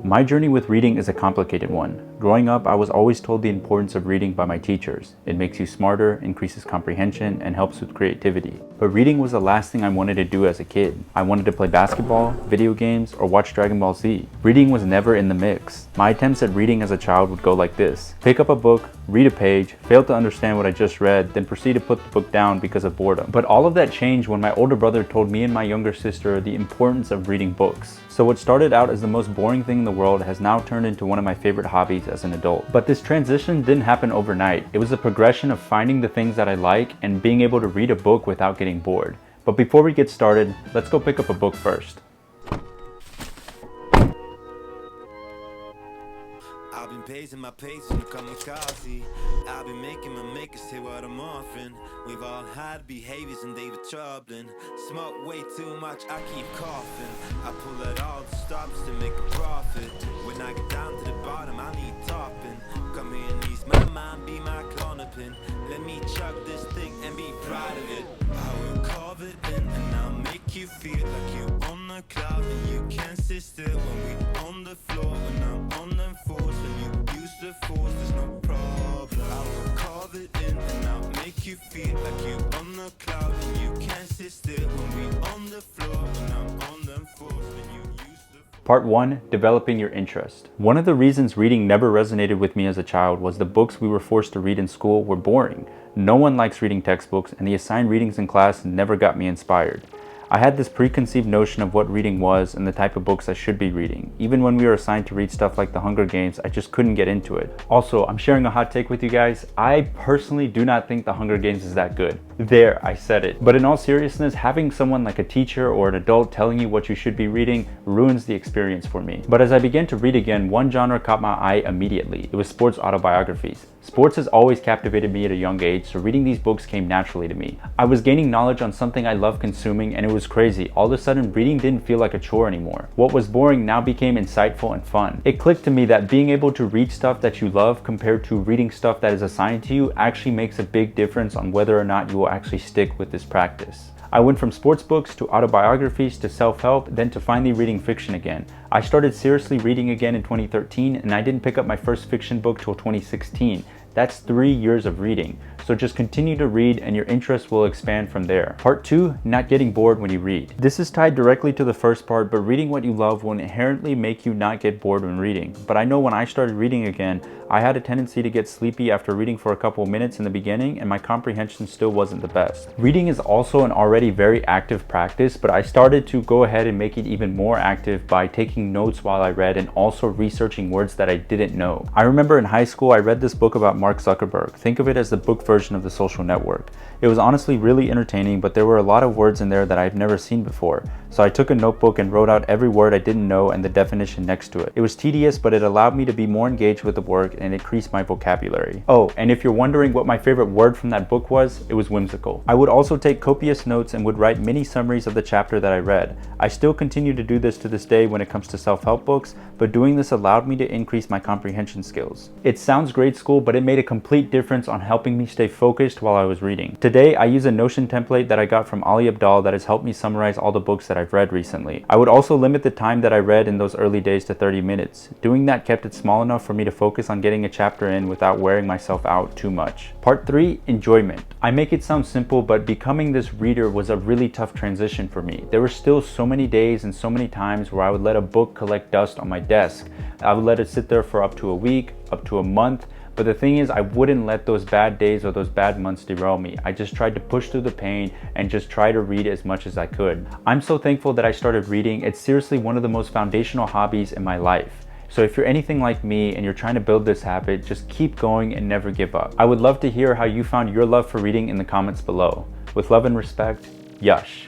My journey with reading is a complicated one. Growing up, I was always told the importance of reading by my teachers. It makes you smarter, increases comprehension, and helps with creativity. But reading was the last thing I wanted to do as a kid. I wanted to play basketball, video games, or watch Dragon Ball Z. Reading was never in the mix. My attempts at reading as a child would go like this: pick up a book, read a page, fail to understand what I just read, then proceed to put the book down because of boredom. But all of that changed when my older brother told me and my younger sister the importance of reading books. So what started out as the most boring thing in the world has now turned into one of my favorite hobbies as an adult. But this transition didn't happen overnight. It was a progression of finding the things that I like and being able to read a book without getting bored. But before we get started, let's go pick up a book first. I've been pacing my pace in the kamikaze. I've been making my makers say what I'm offering. We've all had behaviors and they were troubling. Smoke way too much, I keep coughing. I pull out all the stops to make a profit. When I get down to the bottom, I need topping. Come here and ease my mind, be my corner pin. Let me chug this thing and be proud of it. I will carve it in and I'll make you feel like you on the cloud and you can't sit still when we on the floor. When I'm on them fours, when you use the force, there's no problem. I will carve it in and I'll make you feel like you on the cloud and you can't sit still when we on the floor. When I'm on them fours, when you use the force. Part 1. Developing your interest. One of the reasons reading never resonated with me as a child was the books we were forced to read in school were boring. No one likes reading textbooks, and the assigned readings in class never got me inspired. I had this preconceived notion of what reading was and the type of books I should be reading. Even when we were assigned to read stuff like The Hunger Games, I just couldn't get into it. Also, I'm sharing a hot take with you guys. I personally do not think The Hunger Games is that good. There, I said it. But in all seriousness, having someone like a teacher or an adult telling you what you should be reading ruins the experience for me. But as I began to read again, one genre caught my eye immediately. It was sports autobiographies. Sports has always captivated me at a young age, so reading these books came naturally to me. I was gaining knowledge on something I love consuming, and it was crazy. All of a sudden, reading didn't feel like a chore anymore. What was boring now became insightful and fun. It clicked to me that being able to read stuff that you love compared to reading stuff that is assigned to you actually makes a big difference on whether or not you will actually stick with this practice. I went from sports books to autobiographies to self-help, then to finally reading fiction again. I started seriously reading again in 2013, and I didn't pick up my first fiction book till 2016. That's 3 years of reading. So just continue to read and your interest will expand from there. Part 2, not getting bored when you read. This is tied directly to the first part, but reading what you love will inherently make you not get bored when reading. But I know when I started reading again, I had a tendency to get sleepy after reading for a couple minutes in the beginning, and my comprehension still wasn't the best. Reading is also an already very active practice, but I started to go ahead and make it even more active by taking notes while I read and also researching words that I didn't know. I remember in high school, I read this book about Mark Zuckerberg. Think of it as the book version of The Social Network. It was honestly really entertaining, but there were a lot of words in there that I've never seen before. So I took a notebook and wrote out every word I didn't know and the definition next to it. It was tedious, but it allowed me to be more engaged with the work and increase my vocabulary. Oh, and if you're wondering what my favorite word from that book was, it was whimsical. I would also take copious notes and would write mini summaries of the chapter that I read. I still continue to do this to this day when it comes to self-help books, but doing this allowed me to increase my comprehension skills. It sounds grade school, but it made a complete difference on helping me stay focused while I was reading. Today, I use a Notion template that I got from Ali Abdaal that has helped me summarize all the books that I've read recently. I would also limit the time that I read in those early days to 30 minutes. Doing that kept it small enough for me to focus on getting a chapter in without wearing myself out too much. Part 3, enjoyment. I make it sound simple, but becoming this reader was a really tough transition for me. There were still so many days and so many times where I would let a book collect dust on my desk. I would let it sit there for up to a week, up to a month. But the thing is, I wouldn't let those bad days or those bad months derail me. I just tried to push through the pain and just try to read as much as I could. I'm so thankful that I started reading. It's seriously one of the most foundational hobbies in my life. So if you're anything like me and you're trying to build this habit, just keep going and never give up. I would love to hear how you found your love for reading in the comments below. With love and respect, Yash.